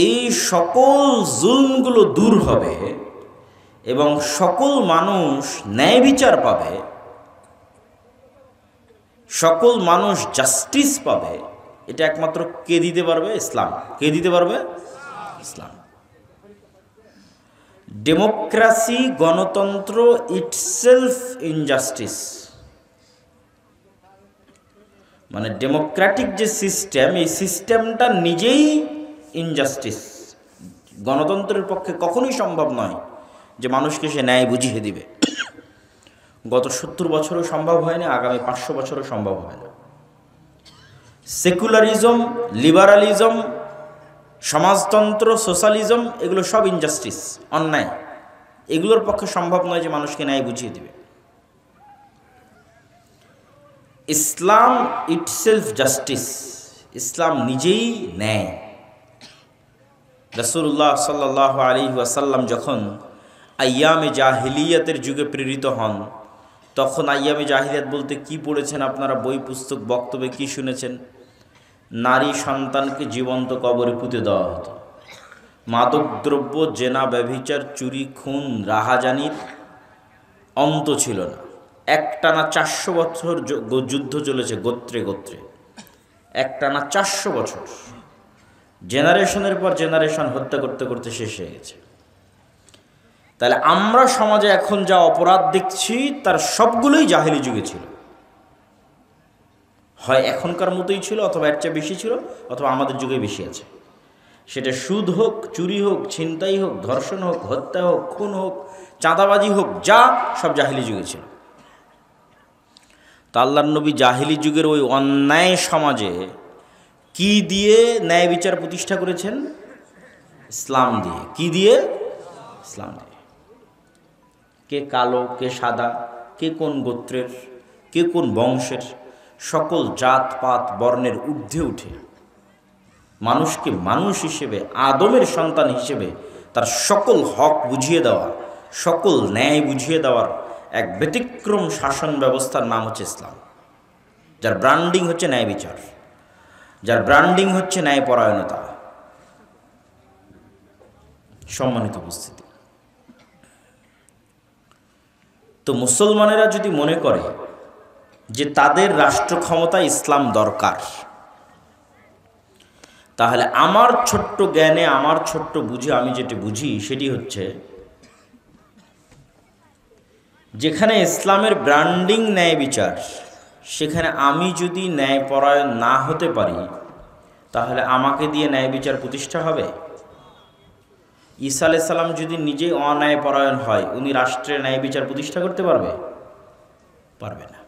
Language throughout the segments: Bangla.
এই সকল জুলমগুলো দূর হবে এবং সকল মানুষ ন্যায় বিচার পাবে, সকল মানুষ জাস্টিস পাবে, এটা একমাত্র কে দিতে পারবে? ইসলাম। কে দিতে পারবে? ইসলাম। ডেমোক্রেসি, গণতন্ত্র ইটসেলফ ইনজাস্টিস। মানে ডেমোক্রেটিক যে সিস্টেম, এই সিস্টেমটা নিজেই ইনজাস্টিস। গণতন্ত্রের পক্ষে কখনোই সম্ভব নয় যে মানুষকে সে ন্যায় বুঝিয়ে দিবে। গত 70 বছরও সম্ভব হয়নি, আগামী 500 বছরও সম্ভব হয় না। সেকুলারিজম, লিবারালিজম, সমাজতন্ত্র, সোশ্যালিজম, এগুলো সব ইনজাস্টিস, অন্যায়। এগুলোর পক্ষে সম্ভব নয় যে মানুষকে ন্যায় বুঝিয়ে দিবে। ইসলাম ইটসেলফ জাস্টিস। ইসলাম নিজেই ন্যায়। রাসূলুল্লাহ সাল্লাল্লাহু আলাইহি ওয়াসাল্লাম যখন আইয়ামে জাহিলিয়াতের যুগে প্রেরিত হন, তখন আইয়ামে জাহিলিয়াত বলতে কি পড়েছেন আপনারা? বই পুস্তক বক্তব্যে কি শুনেছেন? নারী সন্তানকে জীবন্ত কবরে পুঁতে দেওয়া হতো। মাদকদ্রব্য, জেনা, ব্যভিচার, চুরি, খুন, রাহাজানির অন্ত ছিল না। একটানা 400 বছর যুদ্ধ চলেছে গোত্রে গোত্রে, একটানা 400 বছর। জেনারেশনের পর জেনারেশন হত্যা করতে করতে শেষ হয়ে গেছে। তাহলে আমরা সমাজে এখন যা অপরাধ দেখছি তার সবগুলোই জাহেলি যুগে ছিল। হয় এখনকার মতোই ছিল, অথবা এর চেয়ে বেশি ছিল, অথবা আমাদের যুগে বেশি আছে। সেটা সুদ হোক, চুরি হোক, ছিনতাই হোক, ধর্ষণ হোক, হত্যা হোক, খুন হোক, চাঁদাবাজি হোক, যা সব জাহেলি যুগে ছিল। তো আল্লাহর নবী জাহেলি যুগের ওই অন্যায় সমাজে কি দিয়ে ন্যায় বিচার প্রতিষ্ঠা করেছেন? ইসলাম দিয়ে। কি দিয়ে? ইসলাম দিয়ে। কে কালো, কে সাদা, কে কোন গোত্রের, কে কোন বংশের, সকল জাত পাত বর্ণের ঊর্ধ্বে উঠে মানুষকে মানুষ হিসেবে, আদমের সন্তান হিসেবে তার সকল হক বুঝিয়ে দেওয়া, সকল ন্যায় বুঝিয়ে দেওয়ার এক ব্যতিক্রম শাসন ব্যবস্থার নাম হচ্ছে ইসলাম। যার ব্র্যান্ডিং হচ্ছে ন্যায় বিচার, যার ব্র্যান্ডিং হচ্ছে ন্যায়পরায়ণতা। সম্মানিত উপস্থিতি, তো মুসলমানেরা যদি মনে করে যে তাদের রাষ্ট্র ক্ষমতা ইসলাম দরকার, তাহলে আমার ছোট্ট জ্ঞানে, আমার ছোট্ট বুঝে আমি যেটা বুঝি সেটি হচ্ছে, যেখানে ইসলামের ব্র্যান্ডিং ন্যায় বিচার, সেখানে আমি যদি ন্যায়পরায়ণ না হতে পারি, তাহলে আমাকে দিয়ে ন্যায় বিচার প্রতিষ্ঠা হবে? ঈসা আলাইহিস সালাম যদি নিজেই অন্যায়পরায়ণ হয়, উনি রাষ্ট্রের ন্যায় বিচার প্রতিষ্ঠা করতে পারবে? পারবে না।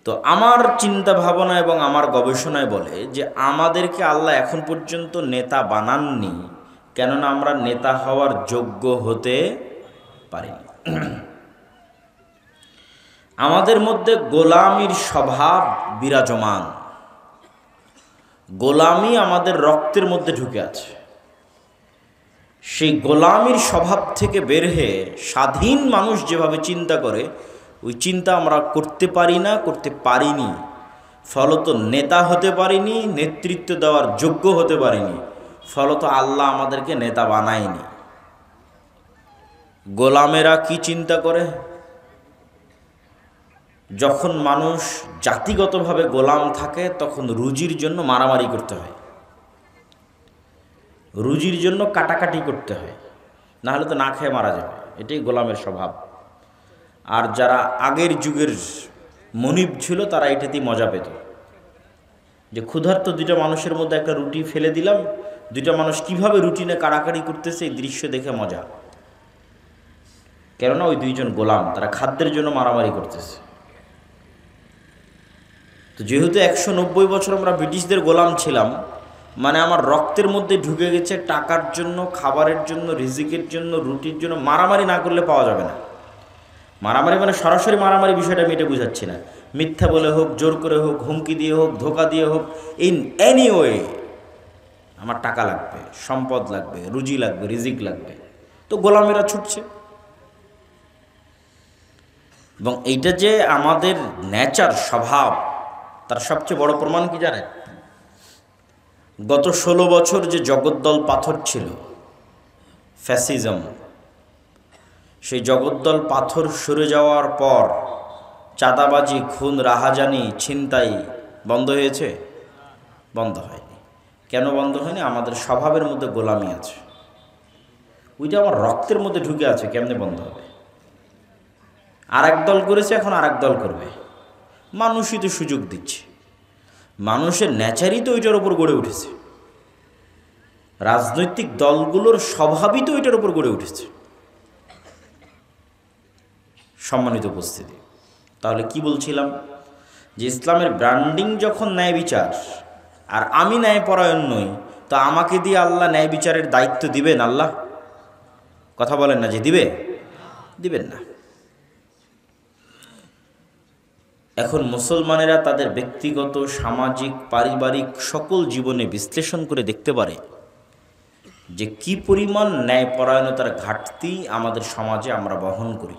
তো আমার চিন্তা ভাবনা এবং আমার গবেষণায় বলে যে আমাদেরকে আল্লাহ এখন পর্যন্ত নেতা বানাননি, কেননা আমরা নেতা হওয়ার যোগ্য হতে পারিনি। আমাদের মধ্যে গোলামির স্বভাব বিরাজমান। গোলামি আমাদের রক্তের মধ্যে ঢুকে আছে। সেই গোলামির স্বভাব থেকে বের হয়ে স্বাধীন মানুষ যেভাবে চিন্তা করে, ওই চিন্তা আমরা করতে পারি না, করতে পারিনি। ফলত নেতা হতে পারিনি, নেতৃত্ব দেওয়ার যোগ্য হতে পারিনি। ফলত আল্লাহ আমাদেরকে নেতা বানায়নি। গোলামেরা কি চিন্তা করে? যখন মানুষ জাতিগতভাবে গোলাম থাকে, তখন রুজির জন্য মারামারি করতে হয়, রুজির জন্য কাটাকাটি করতে হয়, না হলে তো না খেয়ে মারা যাবে। এটাই গোলামের স্বভাব। আর যারা আগের যুগের মনিব ছিল, তারা এটাতেই মজা পেত, যে ক্ষুধার্ত দুইটা মানুষের মধ্যে একটা রুটি ফেলে দিলাম, দুইটা মানুষ কিভাবে রুটি নিয়ে কাড়াকাড়ি করতেছে এই দৃশ্য দেখে মজা। কেননা ওই দুইজন গোলাম, তারা খাদ্যের জন্য মারামারি করতেছে। তো যেহেতু 190 বছর আমরা ব্রিটিশদের গোলাম ছিলাম, মানে আমার রক্তের মধ্যে ঢুকে গেছে টাকার জন্য, খাবারের জন্য, রিজিকের জন্য, রুটির জন্য মারামারি না করলে পাওয়া যাবে না। মারামারি মানে সরাসরি মারামারি, বিষয়টা আমি এটা বুঝাচ্ছি না। মিথ্যা বলে হোক, জোর করে হোক, হুমকি দিয়ে হোক, ধোকা দিয়ে হোক, ইন এনি ওয়ে আমার টাকা লাগবে, সম্পদ লাগবে, রুজি লাগবে, রিজিক লাগবে। তো গোলামেরা ছুটছে। এবং এইটা যে আমাদের নেচার, স্বভাব, তার সবচেয়ে বড় প্রমাণ কি জানেন? গত 16 বছর যে জগদ্দল পাথর ছিল ফ্যাসিজম, সেই জগদ্দল পাথর সরে যাওয়ার পর চাঁদাবাজি, খুন, রাহাজানি, ছিনতাই বন্ধ হয়েছে? বন্ধ হয়নি। কেন বন্ধ হয়নি? আমাদের স্বভাবের মধ্যে গোলামি আছে, ওইটা আমার রক্তের মধ্যে ঢুকে আছে। কেমনে বন্ধ হবে? আর এক দল করেছে, এখন আর এক দল করবে। মানুষই তো সুযোগ দিচ্ছে, মানুষের ন্যাচারই তো ওইটার উপর গড়ে উঠেছে, রাজনৈতিক দলগুলোর স্বভাবই তো ওইটার উপর গড়ে উঠেছে। সম্মানিত উপস্থিতি, তাহলে কি বলছিলাম? যে ইসলামের ব্র্যান্ডিং যখন ন্যায় বিচার, আর আমি ন্যায়পরায়ণ নই, তো আমাকে দিয়ে আল্লাহ ন্যায় বিচারের দায়িত্ব দিবেন? আল্লাহ কথা বলেন না যে দিবে, দিবেন না। এখন মুসলমানেরা তাদের ব্যক্তিগত, সামাজিক, পারিবারিক সকল জীবনে বিশ্লেষণ করে দেখতে পারে যে কি পরিমাণ ন্যায়পরায়ণতার ঘাটতি আমাদের সমাজে আমরা বহন করি।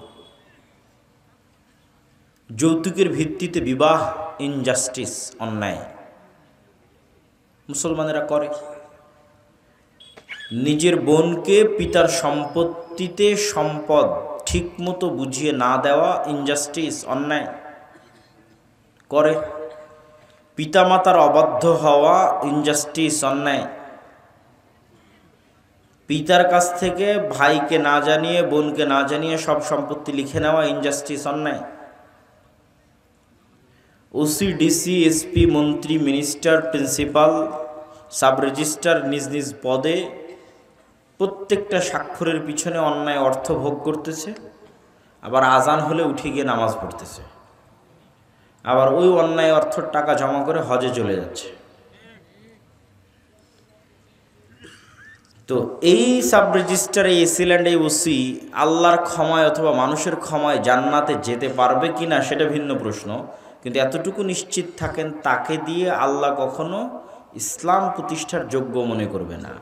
যৌতুকের ভিত্তিতে বিবাহ, ইনজাস্টিস, অন্যায় মুসলমানেরা করে। নিজের বোনকে পিতার সম্পত্তিতে সম্পদ ঠিকমতো বুঝিয়ে না দেওয়া, ইনজাস্টিস, অন্যায় করে। পিতামাতার অবাধ্য হওয়া, ইনজাস্টিস, অন্যায়। পিতার কাছ থেকে ভাইকে না জানিয়ে, বোনকে না জানিয়ে সব সম্পত্তি লিখে নেওয়া, ইনজাস্টিস, অন্যায়। ওসি, ডিসি, এসপি, মন্ত্রী, মিনিস্টার, প্রিন্সিপাল, সাব রেজিস্ট্রার নিজ নিজ পদে প্রত্যেকটা স্বাক্ষরের পিছনে অন্যায় অর্থ ভোগ করতেছে, আবার আজান হলে উঠে গিয়ে নামাজ পড়তেছে, আবার ওই অন্যায় অর্থের টাকা জমা করে হজে চলে যাচ্ছে। তো এই সাব রেজিস্ট্রার, এই এসিল্যান্ড, এই ওসি আল্লাহর ক্ষমায় অথবা মানুষের ক্ষমায় জান্নাতে যেতে পারবে কিনা সেটা ভিন্ন প্রশ্ন, কিন্তু এতটুকু নিশ্চিত থাকেন তাকে দিয়ে আল্লাহ কখনো ইসলাম প্রতিষ্ঠার যোগ্য মনে করবে না।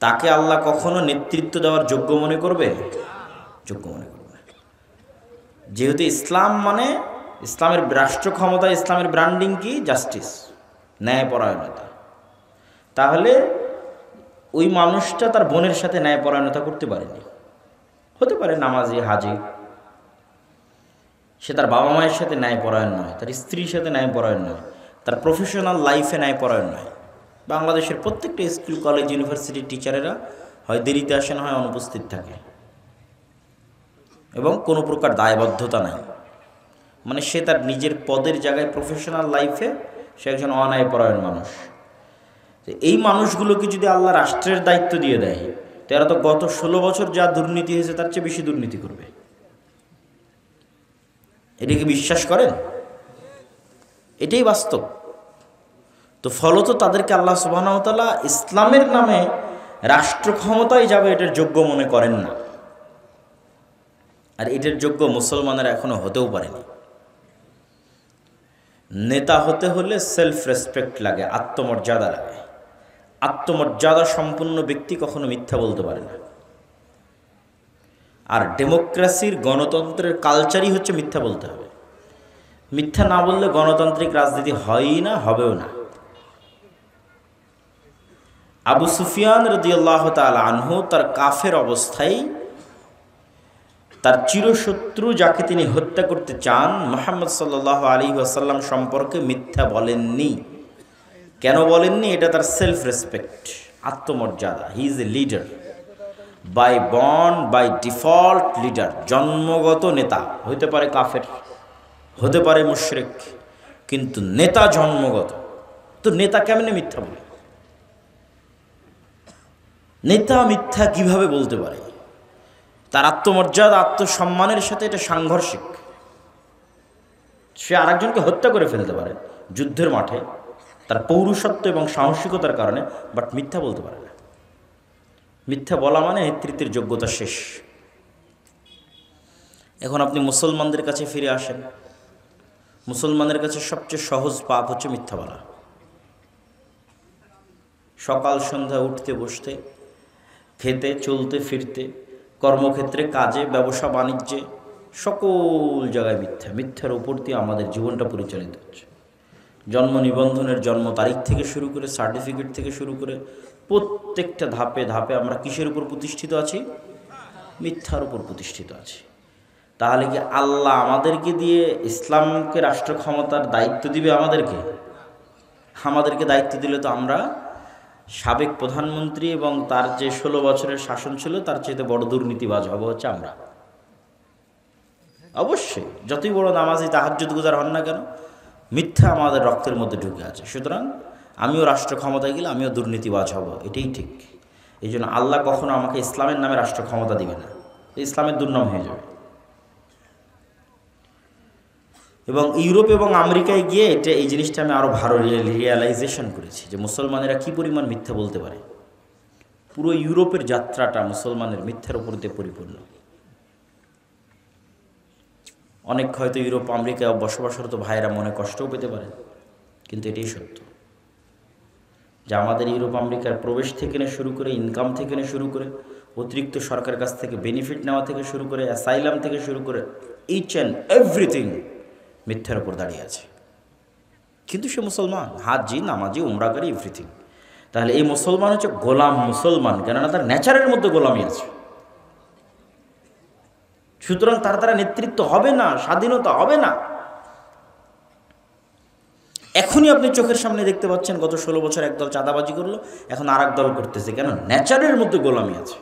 তাকে আল্লাহ কখনো নেতৃত্ব দেওয়ার যোগ্য মনে করবে? যোগ্য মনে করবে না। যেহেতু ইসলাম মানে, ইসলামের রাষ্ট্র ক্ষমতা, ইসলামের ব্র্যান্ডিং কি? জাস্টিস, ন্যায়পরায়ণতা। তাহলে ওই মানুষটা তার বোনের সাথে ন্যায়পরায়ণতা করতে পারেনি। হতে পারে নামাজি, হাজি, সে তার বাবা মায়ের সাথে ন্যায়পরায়ণ নয়, তার স্ত্রীর সাথে ন্যায়পরায়ণ নয়, তার প্রফেশনাল লাইফে ন্যায়পরায়ণ নয়। বাংলাদেশের প্রত্যেকটা স্কুল, কলেজ, ইউনিভার্সিটির টিচারেরা হয় দেরিতে আসেন, হয় অনুপস্থিত থাকে, এবং কোনো প্রকার দায়বদ্ধতা নাই। মানে সে তার নিজের পদের জায়গায়, প্রফেশনাল লাইফে সে একজন অন্যায়পরায়ণ মানুষ। এই মানুষগুলোকে যদি আল্লাহ রাষ্ট্রের দায়িত্ব দিয়ে দেয়, তারা তো গত 16 বছর যা দুর্নীতি হয়েছে তার চেয়ে বেশি দুর্নীতি করবে। এটাকে বিশ্বাস করেন? এটাই বাস্তব। তো ফলত তাদেরকে আল্লাহ সুবহানাহু ওয়া তাআলা ইসলামের নামে রাষ্ট্র ক্ষমতায় যাবে এটার যোগ্য মনে করেন না। আর এটার যোগ্য মুসলমানেরা এখনো হতেও পারেনি। নেতা হতে হলে সেলফ রেসপেক্ট লাগে, আত্মমর্যাদা লাগে। আত্মমর্যাদা সম্পন্ন ব্যক্তি কখনো মিথ্যা বলতে পারে না। আর ডেমোক্রেসির, গণতন্ত্রের কালচারই হচ্ছে মিথ্যা বলতে হবে। মিথ্যা না বললে গণতান্ত্রিক রাজনীতি হয়ই না, হবেও না। আবু সুফিয়ান রাদিয়াল্লাহু তাআলা আনহু তার কাফের অবস্থায় তার চিরশত্রু যাকে তিনি হত্যা করতে চান, মুহাম্মদ সাল্লাল্লাহু আলাইহি ওয়াসাল্লাম সম্পর্কে মিথ্যা বলেননি। কেন বলেননি? এটা তার সেলফ রেসপেক্ট, আত্মমর্যাদা। He is a leader, by born, by default leader, জন্মগত নেতা। হতে পারে কাফের, হতে পারে মুশরিক, কিন্তু নেতা জন্মগত। তো নেতা কেমনে মিথ্যা বলে? নেতা মিথ্যা কিভাবে বলতে পারে? তার আত্মমর্যাদা, আত্মসম্মানের সাথে এটা সাংঘর্ষিক। সে আরেকজনকে হত্যা করে ফেলতে পারে যুদ্ধের মাঠে তার পৌরুষত্ব এবং সাহসিকতার কারণে, বাট মিথ্যা বলতে পারে না। মিথ্যা বলা মানে নেতৃত্বের যোগ্যতা শেষ। এখন আপনি মুসলমানদের কাছে ফিরে আসেন। মুসলমানের কাছে সবচেয়ে সহজ পাপ হচ্ছে মিথ্যা বলা। সকাল সন্ধ্যা উঠতে বসতে, খেতে, চলতে ফিরতে, কর্মক্ষেত্রে, কাজে, ব্যবসা বাণিজ্যে, সকল জায়গায় মিথ্যা। মিথ্যার উপর দিয়ে আমাদের জীবনটা পরিচালিত হচ্ছে। জন্ম নিবন্ধনের জন্ম তারিখ থেকে শুরু করে সার্টিফিকেট থেকে শুরু করে প্রত্যেকটা ধাপে ধাপে আমরা কিসের উপর প্রতিষ্ঠিত আছি? মিথ্যার উপর প্রতিষ্ঠিত আছি। তাহলে কি আল্লাহ আমাদেরকে দিয়ে ইসলামকে রাষ্ট্র ক্ষমতার দায়িত্ব দিবে? আমাদেরকে দায়িত্ব দিলে তো আমরা সাবেক প্রধানমন্ত্রী এবং তার যে 16 বছরের শাসন ছিল তার চেয়ে বড় দুর্নীতিবাজ হবো হচ্ছে আমরা। অবশ্যই যতই বড় নামাজি তাহাজ্জুদ গুজার হন না কেন, মিথ্যা আমাদের রক্তের মধ্যে ঢুকে আছে। সুতরাং আমিও রাষ্ট্র ক্ষমতায় গেলে আমিও দুর্নীতিবাজ হব, এটাই ঠিক। এই জন্য আল্লাহ কখনো আমাকে ইসলামের নামে রাষ্ট্র ক্ষমতা দিবে না, ইসলামের দুর্নাম হয়ে যাবে। এবং ইউরোপ এবং আমেরিকায় গিয়ে এই জিনিসটা আমি আরও ভালো রিয়েলাইজেশন করেছি যে মুসলমানেরা কী পরিমাণ মিথ্যা বলতে পারে। পুরো ইউরোপের যাত্রাটা মুসলমানের মিথ্যার উপর দিয়ে পরিপূর্ণ। অনেক হয়তো ইউরোপ আমেরিকায় বসবাসরত ভাইয়েরা মনে কষ্টও পেতে পারে, কিন্তু এটাই সত্য যে আমাদের ইউরোপ আমেরিকার প্রবেশ থেকে শুরু করে, ইনকাম থেকে শুরু করে, অতিরিক্ত সরকারের কাছ থেকে বেনিফিট নেওয়া থেকে শুরু করে, অ্যাসাইলাম থেকে শুরু করে, ইচ অ্যান্ড এভরিথিং মিথ্যার উপর দাঁড়িয়ে আছে। কিন্তু সে মুসলমান, হাজি, নামাজি, উমরাকারী, এভরিথিং। তাহলে এই মুসলমান হচ্ছে গোলাম মুসলমান, কেননা তার নেচারের মধ্যে গোলামি আছে। সুতরাং তার দ্বারা নেতৃত্ব হবে না, স্বাধীনতা হবে না। এখনই আপনি চোখের সামনে দেখতে পাচ্ছেন গত 16 বছর একদল চাঁদাবাজি করলো, এখন আর এক দল করতেছে। কেন? নেচারের মধ্যে গোলামি আছে,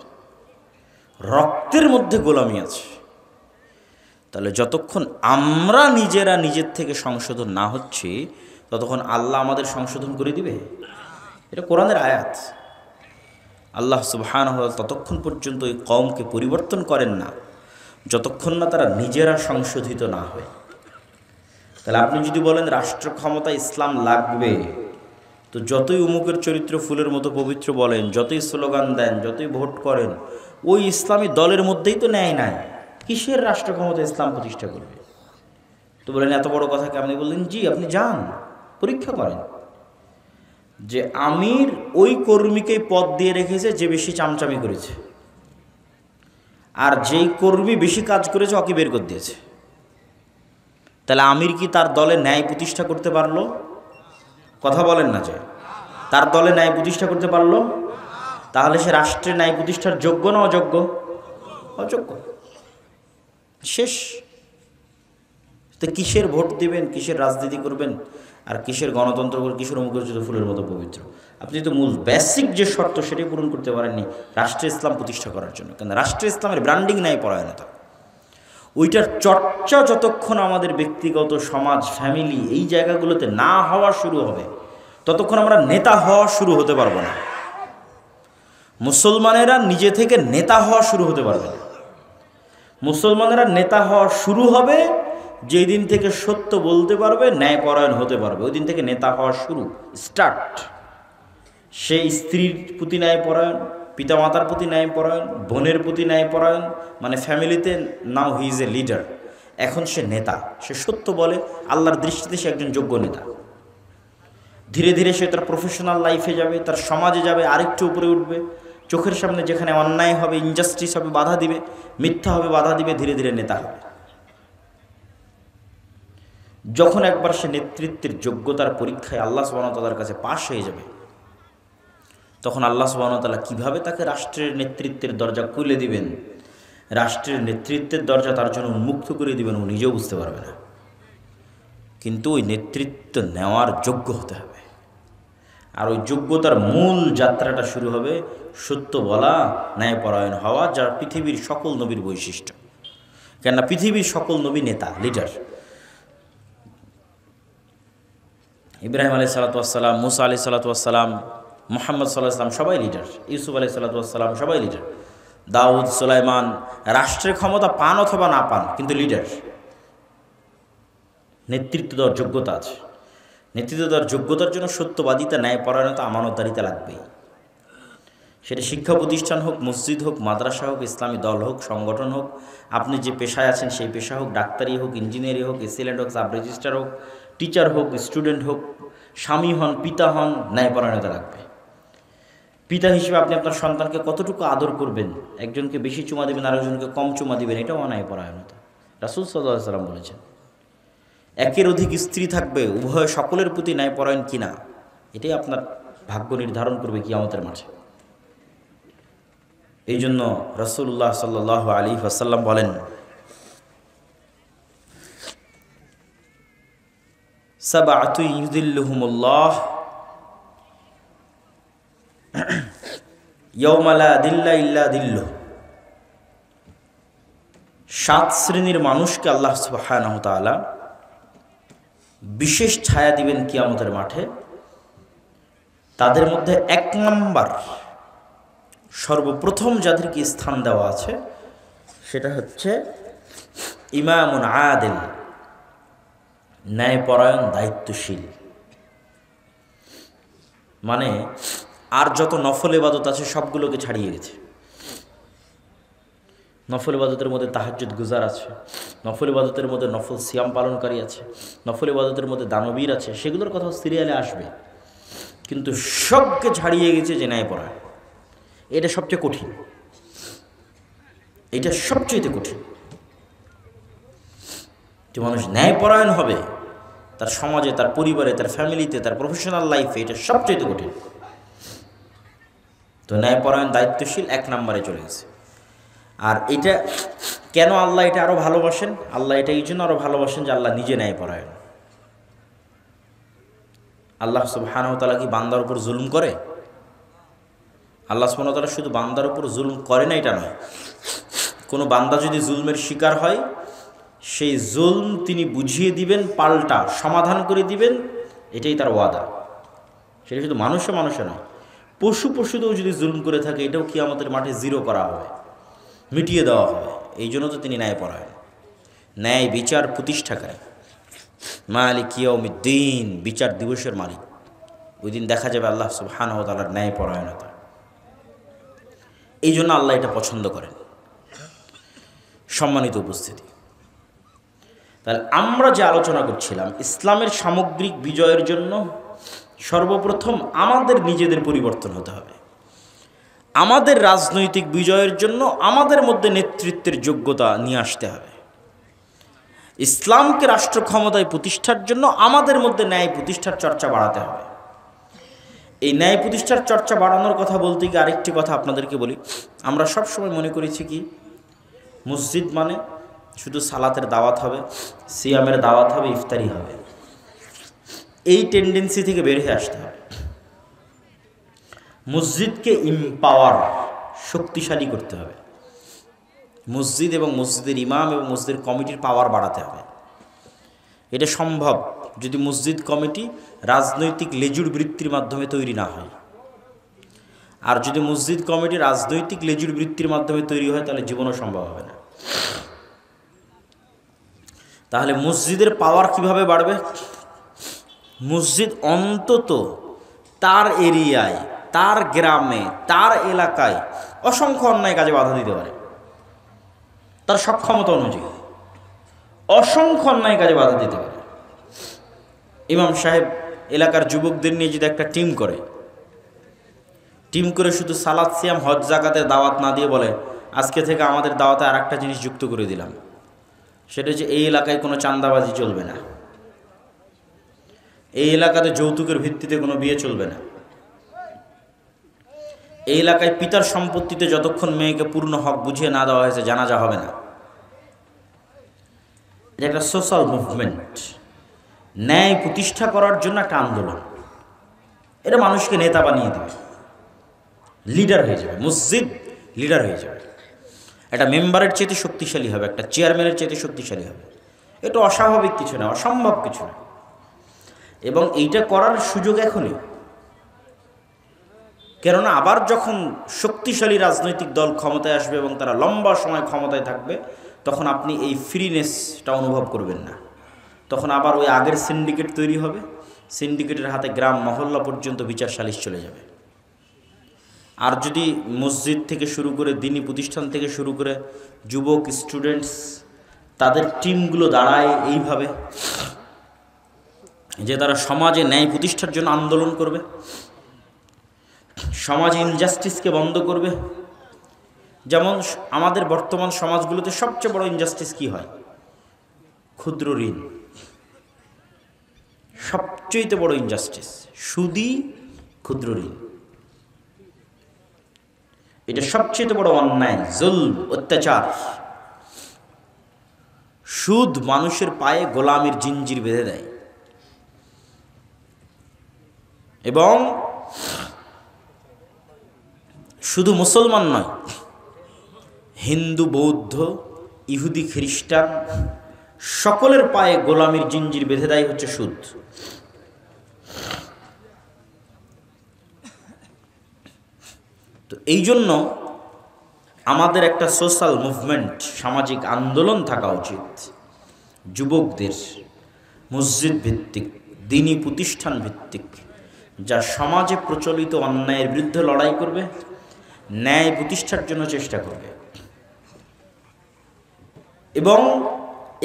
রক্তের মধ্যে গোলামি আছে। তাহলে যতক্ষণ আমরা নিজেরা নিজের থেকে সংশোধন না হচ্ছি, ততক্ষণ আল্লাহ আমাদের সংশোধন করে দিবে? এটা কোরআনের আয়াত। আল্লাহ সুবহানাহু ওয়া তাআলা ততক্ষণ পর্যন্ত ওই কওমকে পরিবর্তন করেন না যতক্ষণ না তারা নিজেরা সংশোধিত না হয়। তাহলে আপনি যদি বলেন রাষ্ট্র ক্ষমতা ইসলাম লাগবে, তো যতই উমুকের চরিত্র ফুলের মতো পবিত্র বলেন, যতই স্লোগান দেন, যতই ভোট করেন, ওই ইসলামী দলের মধ্যেই তো ন্যায় নাই। কিসের রাষ্ট্র ক্ষমতা ইসলাম প্রতিষ্ঠা করবে? তো বলেন এত বড় কথা আপনি বললেন, জি আপনি যান পরীক্ষা করেন যে আমির ওই কর্মীকেই পদ দিয়ে রেখেছে যে বেশি চামচামি করেছে, আর যেই কর্মী বেশি কাজ করেছে ওকে বের করে দিয়েছে। তাহলে আমির কি তার দলে ন্যায় প্রতিষ্ঠা করতে পারলো? কথা বলেন না যে তার দলে ন্যায় প্রতিষ্ঠা করতে পারলো? তাহলে সে রাষ্ট্রের ন্যায় প্রতিষ্ঠার যোগ্য না অযোগ্য? অযোগ্য। শেষ। তো কিসের ভোট দিবেন, কিসের রাজনীতি করবেন, আর কিসের গণতন্ত্র করবেন, কিসের মুখরোচিত ফুলের মতো পবিত্র? আপনি তো মূল বেসিক যে শর্ত সেটাই পূরণ করতে পারেননি রাষ্ট্রে ইসলাম প্রতিষ্ঠা করার জন্য। কেন? রাষ্ট্রে ইসলামের ব্র্যান্ডিং ন্যায় পরায়ণতা, ওইটার চর্চা যতক্ষণ আমাদের ব্যক্তিগত, সমাজ, ফ্যামিলি এই জায়গাগুলোতে না হওয়া শুরু হবে, ততক্ষণ আমরা নেতা হওয়া শুরু হতে পারবো না। মুসলমানেরা নিজে থেকে নেতা হওয়া শুরু হতে পারবে না। মুসলমানেরা নেতা হওয়া শুরু হবে যেই দিন থেকে সত্য বলতে পারবে, ন্যায়পরায়ণ হতে পারবে, ওই দিন থেকে নেতা হওয়া শুরু, স্টার্ট। সেই স্ত্রীর প্রতি ন্যায়পরায়ণ, পিতামাতার প্রতি ন্যায়পরায়ণ, বোনের প্রতি ন্যায়পরায়ণ, মানে ফ্যামিলিতে নাও হি ইজ এ লিডার। এখন সে নেতা, সে সত্য বলে, আল্লাহর দৃষ্টিতে সে একজন যোগ্য নেতা। ধীরে ধীরে সে তার প্রফেশনাল লাইফে যাবে, তার সমাজে যাবে, আরেকটু উপরে উঠবে। চোখের সামনে যেখানে অন্যায় হবে, ইনজাস্টিস হবে, বাধা দিবে, মিথ্যা হবে, বাধা দিবে, ধীরে ধীরে নেতা হবে। যখন একবার সে নেতৃত্বের যোগ্যতার পরীক্ষায় আল্লাহ সুবহানাহু ওয়া তাআলার কাছে পাশ হয়ে যাবে, তখন আল্লাহ সুবহানাহু ওয়া তাআলা কীভাবে তাকে রাষ্ট্রের নেতৃত্বের দরজা খুলে দিবেন, রাষ্ট্রের নেতৃত্বের দরজা তার জন্য উন্মুক্ত করে দিবেন, ও নিজেও বুঝতে পারবে না। কিন্তু ওই নেতৃত্ব নেওয়ার যোগ্য হতে হবে। আর ওই যোগ্যতার মূল যাত্রাটা শুরু হবে সত্য বলা, ন্যায়পরায়ণ হওয়া, যার পৃথিবীর সকল নবীর বৈশিষ্ট্য। কেননা পৃথিবীর সকল নবী নেতা, লিডার। ইব্রাহিম আলাইহিস সালাতু ওয়াস সালাম, মুসা আলাইহিস সালাতু ওয়াস সালাম, মুহাম্মদ সাল্লাল্লাহু আলাইহি ওয়াসাল্লাম সবাই লিডার, ইউসুফ আলাইহিস সালাতু ওয়াস সালাম সবাই লিডার, দাউদ, সুলাইমান। রাষ্ট্রের ক্ষমতা পান অথবা না পান, কিন্তু লিডার। নেতৃত্ব দেওয়ার যোগ্যতা আছে। নেতৃত্ব দেওয়ার যোগ্যতার জন্য সত্যবাদিতা, ন্যায়পরায়ণতা, আমানতদারিতা লাগবেই। সেটা শিক্ষা প্রতিষ্ঠান হোক, মসজিদ হোক, মাদ্রাসা হোক, ইসলামী দল হোক, সংগঠন হোক, আপনি যে পেশায় আছেন সেই পেশা হোক, ডাক্তারি হোক, ইঞ্জিনিয়ারিং হোক, এসিল্যান্ড হোক, সাব রেজিস্ট্রার হোক, টিচার হোক, স্টুডেন্ট হোক, স্বামী হন, পিতা হন, ন্যায়পরায়ণতা লাগবে। পিতা হিসেবে আপনি আপনার সন্তানকে কতটুকু আদর করবেন, একজনকে বেশি চুমা দেবেন, আরেকজনকে কম চুমা দিবেন, এটাও অন্যায়পরায়ণতা। রাসূল সাল্লাল্লাহু আলাইহি ওয়াসাল্লাম বলেছেন। একের অধিক স্ত্রী থাকবে, উভয় সকলের প্রতি ন্যায়পরায়ণ কিনা, এটাই আপনার ভাগ্য নির্ধারণ করবে কিয়ামতের মাঠে। এই জন্য রাসূলুল্লাহ সাল্লাল্লাহু আলাইহি ওয়াসাল্লাম বলেন, সাবআতু ইউযিল্লুহুমুল্লাহ ইয়াওমা লা দিল্লা ইল্লা দিল্লুহু। 7 শ্রেণীর মানুষকে আল্লাহ সুবহানাহু ওয়া তাআলা বিশেষ ছায়া দিবেন কিয়ামতের মাঠে। তাদের মধ্যে 1 নম্বর, সর্বপ্রথম যাদেরকে স্থান দেওয়া আছে সেটা হচ্ছে ইমামুন আদিল, ন্যায়পরায়ণ, দায়িত্বশীল। মানে আর যত নফল ইবাদত আছে সবগুলোকে ছাড়িয়ে গেছে। নফল ইবাদতের মধ্যে তাহাজ্জুদ গুজার আছে, নফল ইবাদতের মধ্যে নফল সিয়াম পালনকারী আছে, নফল ইবাদতের মধ্যে দানবীর আছে, সেগুলোর কথা সিরিয়ালে আসবে। কিন্তু সবকে ছাড়িয়ে গেছে যে ন্যায়পরায়ণ। এটা সবচেয়ে কঠিন, এটা সবচেয়ে কঠিন যে মানুষ ন্যায়পরায়ণ হবে তার সমাজে, তার পরিবারে, তার ফ্যামিলিতে, তার প্রফেশনাল লাইফে, এটা সবচেয়ে কঠিন। তো ন্যায়পরায়ণ, দায়িত্বশীল 1 নম্বরে চলে গেছে। আর এটা কেন আল্লাহ এটা আরো ভালোবাসেন? আল্লাহ এটা এই জন্য আরো ভালোবাসেন যে আল্লাহ নিজে ন্যায়পরায়ণ। আল্লাহ সুবহানাহু ওয়া তাআলা কি বান্দার উপর জুলুম করে? আল্লাহ সুবহানাহু ওয়া তাআলা শুধু বান্দার উপর জুলুম করে না এটা নয়, কোনো বান্দা যদি জুলমের শিকার হয় সেই জুলম তিনি বুঝিয়ে দিবেন, পাল্টা সমাধান করে দিবেন, এটাই তার ওয়াদা। সেটা শুধু মানুষে নয়, পশুতেও যদি জুলম করে থাকে এটাও কিয়ামতের মাঠে জিরো করা হবে, মিটিয়ে দেওয়া হবে। এই জন্য তো তিনি ন্যায়পরায়ণ, ন্যায় বিচার প্রতিষ্ঠাকারী, মালিক ইয়াউমিদ্দিন, বিচার দিবসের মালিক। ওই দিন দেখা যাবে আল্লাহ সুবহানাহু ওয়া তাআলার ন্যায়পরায়ণতা। এই জন্য আল্লাহ এটা পছন্দ করেন। সম্মানিত উপস্থিতি, তাহলে আমরা যে আলোচনা করছিলাম, ইসলামের সামগ্রিক বিজয়ের জন্য সর্বপ্রথম আমাদের নিজেদের পরিবর্তন হতে হবে। আমাদের রাজনৈতিক বিজয়ের জন্য আমাদের মধ্যে নেতৃত্বের যোগ্যতা নিয়ে আসতে হবে। ইসলামকে রাষ্ট্র ক্ষমতায় প্রতিষ্ঠার জন্য আমাদের মধ্যে ন্যায় প্রতিষ্ঠার চর্চা বাড়াতে হবে। এই ন্যায় প্রতিষ্ঠার চর্চা বাড়ানোর কথা বলতে গিয়ে আরেকটি কথা আপনাদেরকে বলি। আমরা সব সময় মনে করেছি কি মসজিদ মানে শুধু সালাতের দাওয়াত হবে, সিয়ামের দাওয়াত হবে, ইফতারি হবে। এই টেন্ডেন্সি থেকে বের হয়ে আসতে হবে। মসজিদকে ইম্পাওয়ার, শক্তিশালী করতে হবে। মসজিদ এবং মসজিদের ইমাম এবং মসজিদের কমিটির পাওয়ার বাড়াতে হবে। এটা সম্ভব যদি মসজিদ কমিটি রাজনৈতিক লেজুর বৃত্তির মাধ্যমে তৈরি না হয়। আর যদি মসজিদ কমিটি রাজনৈতিক লেজুর বৃত্তির মাধ্যমে তৈরি হয় তাহলে জীবনও সম্ভব হবে না। তাহলে মসজিদের পাওয়ার কিভাবে বাড়বে? মসজিদ অন্তত তার এরিয়ায়, তার গ্রামে, তার এলাকায় অসংখ্য অন্যায় কাজে বাধা দিতে পারে। তার সক্ষমতা অনুযায়ী অসংখ্য অন্যায় কাজে বাধা দিতে পারে। ইমাম সাহেব এলাকার যুবকদের নিয়ে যদি একটা টিম করে শুধু সালাত, সিয়াম, হজ, যাকাতের দাওয়াত না দিয়ে বলে আজকে থেকে আমাদের দাওয়াতে আর একটা জিনিস যুক্ত করে দিলাম, সেটা হচ্ছে এই এলাকায় কোনো চাঁদাবাজি চলবে না, এই এলাকাতে যৌতুকের ভিত্তিতে কোনো বিয়ে চলবে না, এই এলাকায় পিতার সম্পত্তিতে যতক্ষণ মেয়েকে পূর্ণ হক বুঝিয়ে না দেওয়া হয়েছে জানাজা হবে না। এটা একটা সোশ্যাল মুভমেন্ট, ন্যায় প্রতিষ্ঠা করার জন্য একটা আন্দোলন। এটা মানুষকে নেতা বানিয়ে দেবে, লিডার হয়ে যাবে, মসজিদ লিডার হয়ে যাবে। একটা মেম্বারের চেয়ে শক্তিশালী হবে, একটা চেয়ারম্যানের চেয়ে শক্তিশালী হবে। এটা অস্বাভাবিক কিছু না, অসম্ভব কিছু না। এবং এইটা করার সুযোগ এখনই। কেননা আবার যখন শক্তিশালী রাজনৈতিক দল ক্ষমতায় আসবে এবং তারা লম্বা সময় ক্ষমতায় থাকবে, তখন আপনি এই ফ্রিনেসটা অনুভব করবেন না। তখন আবার ওই আগের সিন্ডিকেট তৈরি হবে, সিন্ডিকেটের হাতে গ্রাম মহল্লা পর্যন্ত বিচার সালিশ চলে যাবে। আর যদি মসজিদ থেকে শুরু করে দিনী প্রতিষ্ঠান থেকে শুরু করে যুবক, স্টুডেন্টস, তাদের টিমগুলো দাঁড়ায় এইভাবে যে তারা সমাজে ন্যায় প্রতিষ্ঠার জন্য আন্দোলন করবে, সমাজে ইনজাস্টিসকে বন্ধ করবে। যেমন আমাদের বর্তমান সমাজগুলোতে সবচেয়ে বড় ইনজাস্টিস কি হয়? ক্ষুদ্র ঋণ। সবচেয়ে বড় ইনজাস্টিস সুদী ক্ষুদ্র ঋণ, এটা সবচেয়ে বড় অন্যায়, জুলম, অত্যাচার। সুদ মানুষের পায়ে গোলামির জিঞ্জির বেঁধে দেয় এবং শুধু মুসলমান নয়, হিন্দু, বৌদ্ধ, ইহুদি, খ্রিস্টান সকলের পায়ে গোলামির জিঞ্জির বেঁধে দেয় হচ্ছে সুদ। তো এই জন্য আমাদের একটা সোশ্যাল মুভমেন্ট, সামাজিক আন্দোলন থাকা উচিত যুবকদের, মসজিদ ভিত্তিক, দ্বীনি প্রতিষ্ঠান ভিত্তিক, যা সমাজে প্রচলিত অন্যায়ের বিরুদ্ধে লড়াই করবে, ন্যায় প্রতিষ্ঠার জন্য চেষ্টা করবে। এবং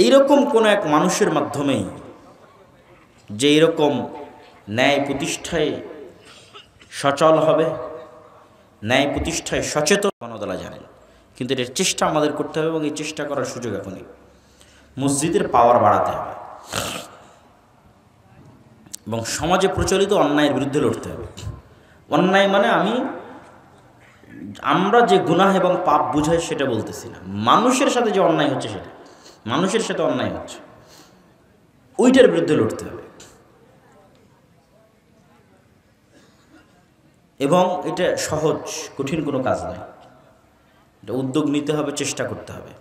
এইরকম কোনো এক মানুষের মাধ্যমেই যে এরকম ন্যায় প্রতিষ্ঠায় সচল হবে, ন্যায় প্রতিষ্ঠায় সচেতন গণদলা জানেন, কিন্তু এর চেষ্টা আমাদের করতে হবে এবং এই চেষ্টা করার সুযোগ এখনই। মসজিদের পাওয়ার বাড়াতে হবে এবং সমাজে প্রচলিত অন্যায়ের বিরুদ্ধে লড়তে হবে। অন্যায় মানে আমরা যে গুনাহ এবং পাপ বুঝাই সেটা বলতেছি না, মানুষের সাথে যে অন্যায় হচ্ছে সেটা, মানুষের সাথে অন্যায় হচ্ছে ওইটার বিরুদ্ধে লড়তে হবে। এবং এটা সহজ, কঠিন কোনো কাজ নয়, এটা উদ্যোগ নিতে হবে, চেষ্টা করতে হবে।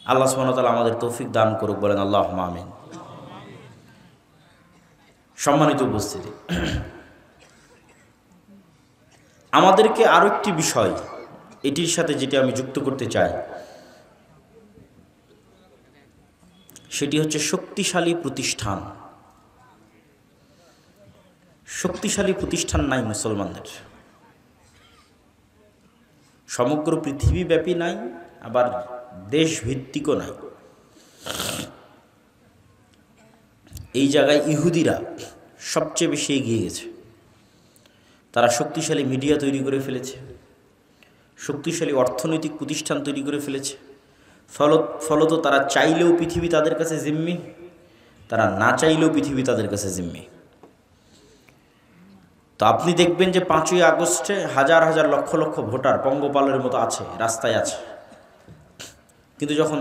আল্লাহ সুবহানাহু ওয়া তাআলা আমাদের তৌফিক দান করুক, বলেন আল্লাহুম্মা আমিন। সম্মানিত উপস্থিতি, আমাদেরকে আরো একটি বিষয় এটির সাথে যেটি আমি যুক্ত করতে চাই, সেটি হচ্ছে শক্তিশালী প্রতিষ্ঠান। শক্তিশালী প্রতিষ্ঠান নাই মুসলমানদের, সমগ্র পৃথিবীব্যাপী নাই, আবার দেশভিত্তিকও নাই। এই জায়গায় ইহুদিরা সবচেয়ে বেশি এগিয়ে গেছে। তারা শক্তিশালী মিডিয়া তৈরি করে ফেলেছে, শক্তিশালী অর্থনৈতিক প্রতিষ্ঠান তৈরি করে ফেলেছে। ফলত তারা চাইলেও পৃথিবী তাদের কাছে জিম্মি, তারা না চাইলেও পৃথিবী তাদের কাছে জিম্মি। তো আপনি দেখবেন যে 5ই আগস্টে হাজার হাজার লক্ষ লক্ষ ভোটার পঙ্গপালের মতো আছে, রাস্তায় আছে, কিন্তু যখন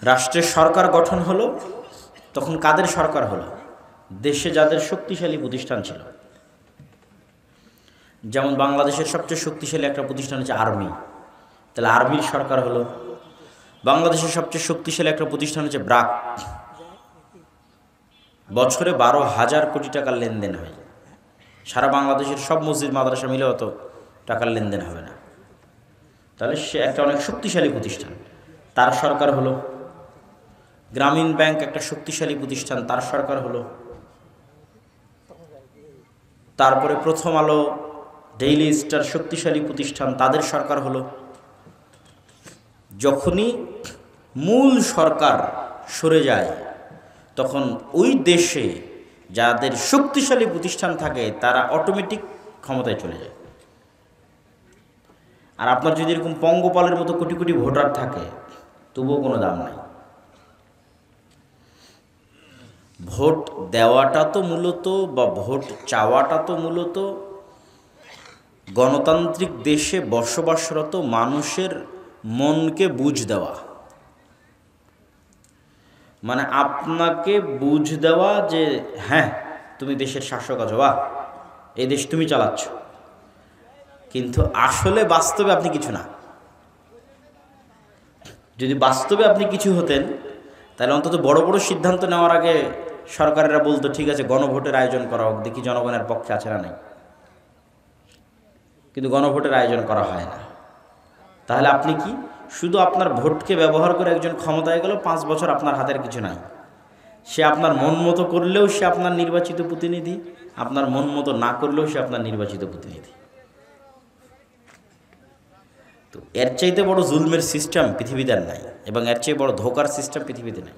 রাষ্ট্রের সরকার গঠন হলো তখন কাদের সরকার হলো? দেশে যাদের শক্তিশালী প্রতিষ্ঠান ছিল। যেমন বাংলাদেশের সবচেয়ে শক্তিশালী একটা প্রতিষ্ঠান হচ্ছে আর্মি, তাহলে আর্মির সরকার হলো। বাংলাদেশের সবচেয়ে শক্তিশালী একটা প্রতিষ্ঠান হচ্ছে ব্র্যাক, বছরে 12,000 কোটি টাকার লেনদেন হয়। সারা বাংলাদেশের সব মসজিদ মাদ্রাসা মিলে অত টাকার লেনদেন হবে না, তাহলে সে একটা অনেক শক্তিশালী প্রতিষ্ঠান, তার সরকার হলো। গ্রামীণ ব্যাংক একটা শক্তিশালী প্রতিষ্ঠান, তার সরকার হলো। তারপরে প্রথম আলো, ডেইলি স্টার শক্তিশালী প্রতিষ্ঠান, তাদের সরকার হলো। যখনই মূল সরকার সরে যায় তখন ওই দেশে যাদের শক্তিশালী প্রতিষ্ঠান থাকে তারা অটোমেটিক ক্ষমতায় চলে যায়। আর আপনার যদি এরকম পঙ্গপালের মতো কোটি কোটি ভোটার থাকে তবুও কোনো দাম নাই। ভোট দেওয়াটা তো মূলত, বা ভোট চাওয়াটা তো মূলত গণতান্ত্রিক দেশে বসবাসরত মানুষের মনকে বুঝ দেওয়া, মানে আপনাকে বুঝ দেওয়া যে হ্যাঁ তুমি দেশের শাসক আছো, বা এই দেশ তুমি চালাচ্ছ, কিন্তু আসলে বাস্তবে আপনি কিছু না। যদি বাস্তবে আপনি কিছু হতেন তাহলে অন্তত বড় বড় সিদ্ধান্ত নেওয়ার আগে সরকারেরা বলতো ঠিক আছে গণভোটের আয়োজন করা হোক, দেখি জনগণের পক্ষে আছে না নাই। কিন্তু গণভোটের আয়োজন করা হয় না। তাহলে আপনি কি শুধু আপনার ভোটকে ব্যবহার করে একজন ক্ষমতায় গেল, 5 বছর আপনার হাতের কিছু নাই। সে আপনার মন মতো করলেও সে আপনার নির্বাচিত প্রতিনিধি, আপনার মন মতো না করলেও সে আপনার নির্বাচিত প্রতিনিধি। তো এর চাইতে বড় জুলমের সিস্টেম পৃথিবীতে আর নাই, এবং এর চেয়ে বড় ধোকার সিস্টেম পৃথিবীতে নাই।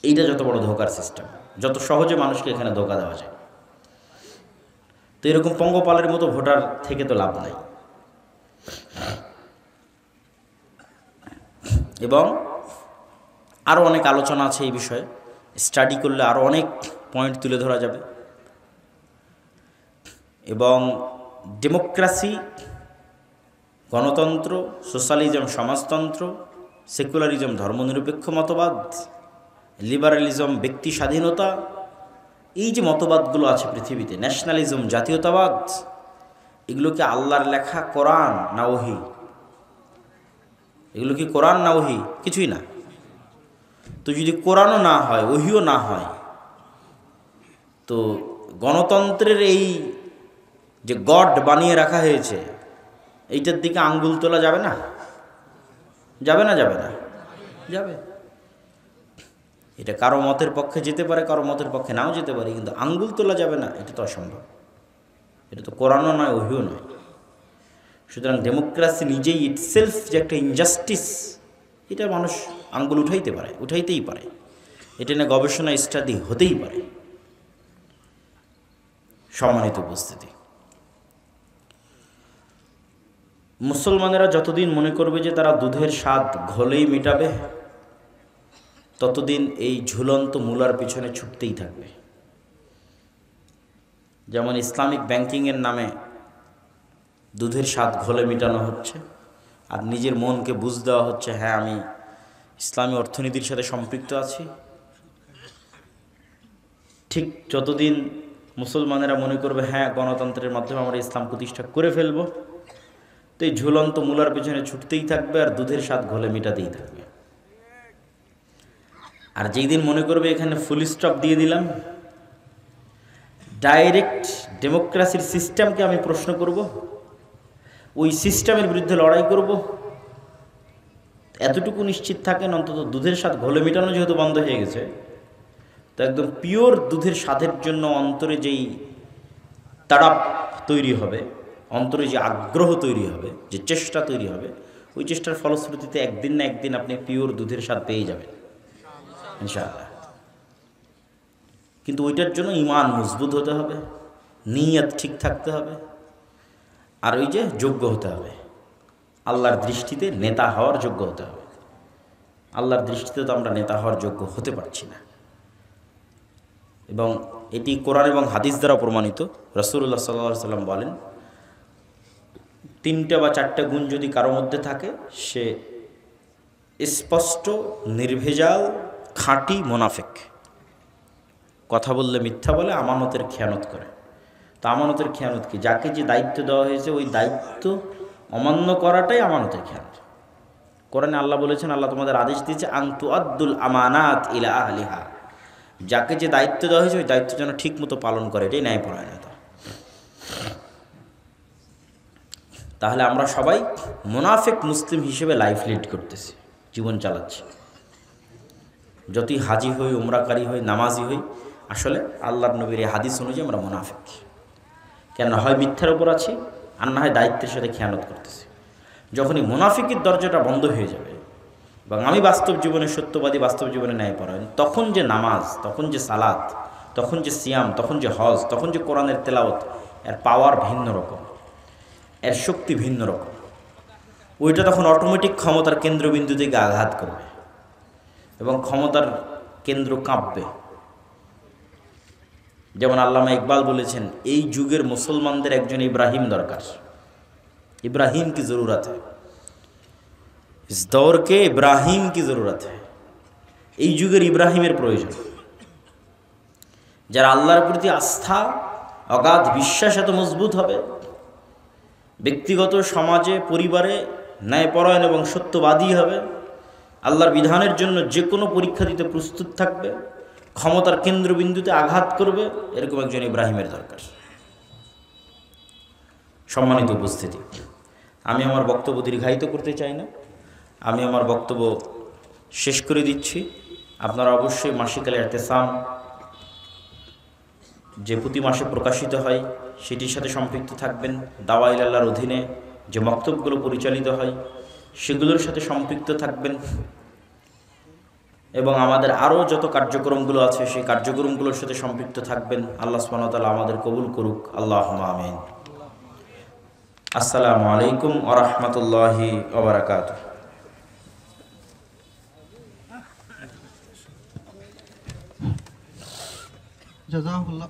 এইটা যত বড় ধোকার সিস্টেম, যত সহজে মানুষকে এখানে ধোকা দেওয়া যায়। তো এরকম পঙ্গপালের মতো ভোটার থেকে তো লাভ নাই। এবং আরও অনেক আলোচনা আছে এই বিষয়ে, স্টাডি করলে আরও অনেক পয়েন্ট তুলে ধরা যাবে। এবং ডেমোক্রেসি, গণতন্ত্র, সোশ্যালিজম সমাজতন্ত্র, সেকুলারিজম ধর্মনিরপেক্ষ মতবাদ, লিবারালিজম ব্যক্তি স্বাধীনতা, এই যে মতবাদগুলো আছে পৃথিবীতে, ন্যাশনালিজম জাতীয়তাবাদ, এগুলো কি আল্লাহর লেখা কোরআন না ওহী? এগুলো কি কোরআন না ওহী? কিছুই না। তো যদি কোরআনও না হয়, ওহীও না হয়, তো গণতন্ত্রের এই যে গড বানিয়ে রাখা হয়েছে, এইটার দিকে আঙ্গুল তোলা যাবে না? যাবে না? যাবে না? যাবে। এটা কারো মতের পক্ষে যেতে পারে, কারো মতের পক্ষে নাও যেতে পারে, কিন্তু আঙ্গুল তোলা যাবে না, এটা তো অসম্ভব। এটা তো কোরআনও নয়, ওহীও নয়। সুতরাং ডেমোক্রেসি নিজেই ইটসেলফ যে একটা ইনজাস্টিস, এটা মানুষ আঙ্গুল উঠাইতেই পারে। এটা নিয়ে গবেষণা স্টাডি হতেই পারে। সম্মানিত উপস্থিতি, মুসলমানেরা যতদিন মনে করবে যে তারা দুধের স্বাদ ঘোলেই মেটাবে, ততদিন এই ঝুলন্ত মূলার পিছনে ছুটতেই থাকবে। যেমন ইসলামিক ব্যাংকিংয়ের নামে দুধের স্বাদ ঘোলে মেটানো হচ্ছে, আর নিজের মনকে বুঝ দেওয়া হচ্ছে হ্যাঁ আমি ইসলামী অর্থনীতির সাথে সম্পৃক্ত আছি। ঠিক যতদিন মুসলমানেরা মনে করবে হ্যাঁ গণতন্ত্রের মাধ্যমে আমরা ইসলাম প্রতিষ্ঠা করে ফেলব, তো এই ঝুলন্ত মূলার পেছনে ছুটতেই থাকবে আর দুধের স্বাদ ঘোলে মেটাতেই থাকবে। আর যেই দিন মনে করবে এখানে ফুল স্টপ দিয়ে দিলাম, ডাইরেক্ট ডেমোক্রেসির সিস্টেমকে আমি প্রশ্ন করব, ওই সিস্টেমের বিরুদ্ধে লড়াই করব, এতটুকু নিশ্চিত থাকেন অন্তত দুধের স্বাদ ঘোলে মেটানো যেহেতু বন্ধ হয়ে গেছে, তো একদম পিওর দুধের স্বাদের জন্য অন্তরে যেই তাড়াপ তৈরি হবে, অন্তরে যে আগ্রহ তৈরি হবে, যে চেষ্টা তৈরি হবে, ওই চেষ্টার ফলশ্রুতিতে একদিন না একদিন আপনি পিওর দুধের স্বাদ পেয়ে যাবেন ইনশাআল্লাহ। কিন্তু ওইটার জন্য ঈমান মজবুত হতে হবে, নিয়ত ঠিক থাকতে হবে, আর ওই যে যোগ্য হতে হবে, আল্লাহর দৃষ্টিতে নেতা হওয়ার যোগ্য হতে হবে। আল্লাহর দৃষ্টিতে তো আমরা নেতা হওয়ার যোগ্য হতে পারছি না। এবং এটি কোরআন এবং হাদিস দ্বারা প্রমাণিত। রাসূলুল্লাহ সাল্লাল্লাহু আলাইহি ওয়াসাল্লাম বলেন, 3টা বা 4টা গুণ যদি কারো মধ্যে থাকে, সে স্পষ্ট নির্ভেজাল খাঁটি মুনাফিক। কথা বললে মিথ্যা বলে, আমানতের খেয়ানত করে। তা আমানতের খেয়ানত কি? যাকে যে দায়িত্ব দেওয়া হয়েছে ওই দায়িত্ব অমান্য করাটাই আমানতের খেয়ানত। কোরআনে আল্লাহ বলেছেন, আল্লাহ তোমাদের আদেশ দিয়েছে আন তুআদ্দুল আমানাত ইলা আহলিহা, যাকে যে দায়িত্ব দেওয়া হয়েছে ওই দায়িত্ব যেন ঠিক মতো পালন করে, এটাই ন্যায়পরায়ণতা। তাহলে আমরা সবাই মুনাফিক মুসলিম হিসেবে লাইফ লিড করতেছি, জীবন চালাচ্ছি। যতই হাজি হই, উমরাকারী হই, নামাজি হই, আসলে আল্লাহর নবীর এই হাদিস অনুযায়ী আমরা মুনাফিক। কেন? হয় মিথ্যার উপর আছি, আর না হয় দায়িত্বের সাথে খেয়ানত করতেছি। যখনই মুনাফিকের দরজাটা বন্ধ হয়ে যাবে এবং আমি বাস্তব জীবনে সত্যবাদী, বাস্তব জীবনে ন্যায়পরায়ণ, তখন যে নামাজ, তখন যে সালাত, তখন যে সিয়াম, তখন যে হজ, তখন যে কোরআনের তেলাওয়াত, এর পাওয়ার ভিন্ন রকম, এর শক্তি ভিন্ন রকম। ওইটা তখন অটোমেটিক ক্ষমতার কেন্দ্রবিন্দু থেকে আঘাত করবে এবং ক্ষমতার কেন্দ্র কাঁপবে। যেমন আল্লামা ইকবাল বলেছেন, এই যুগের মুসলমানদের একজন ইব্রাহিম দরকার। इब्राहिम की ज़रूरत है, इस दौर के इब्राहिम की ज़रूरत है। এই যুগের ইব্রাহিমের প্রয়োজন, যারা আল্লাহর প্রতি আস্থা, অগাধ বিশ্বাস এত মজবুত হবে, ব্যক্তিগত সমাজে পরিবারে ন্যায়পরায়ণ এবং সত্যবাদী হবে, আল্লাহর বিধানের জন্য যে কোনো পরীক্ষা দিতে প্রস্তুত থাকবে, ক্ষমতার কেন্দ্রবিন্দুতে আঘাত করবে, এরকম একজন ইব্রাহিমের দরকার। সম্মানিত উপস্থিতি, আমি আমার বক্তব্য দীর্ঘায়িত করতে চাই না, আমি আমার বক্তব্য শেষ করে দিচ্ছি। আপনারা অবশ্যই মাসিক আল ইতিসাম যে প্রতি মাসে প্রকাশিত হয় সেটির সাথে সম্পৃক্ত থাকবেন। দাওয়া ইলা আল্লাহর অধীনে যে মক্তবগুলো পরিচালিত হয় সেগুলোর সাথে সম্পৃক্ত থাকবেন এবং আমাদের আরও যত কার্যক্রমগুলো আছে সেই কার্যক্রমগুলোর সাথে সম্পৃক্ত থাকবেন। আল্লাহ সুবহানাহু ওয়া তাআলা আমাদের কবুল করুক, আল্লাহুম্মা আমিন। আসসালামু আলাইকুম ওয়া রাহমাতুল্লাহি ওয়া বারাকাতুহু। জাযাকুল্লাহ।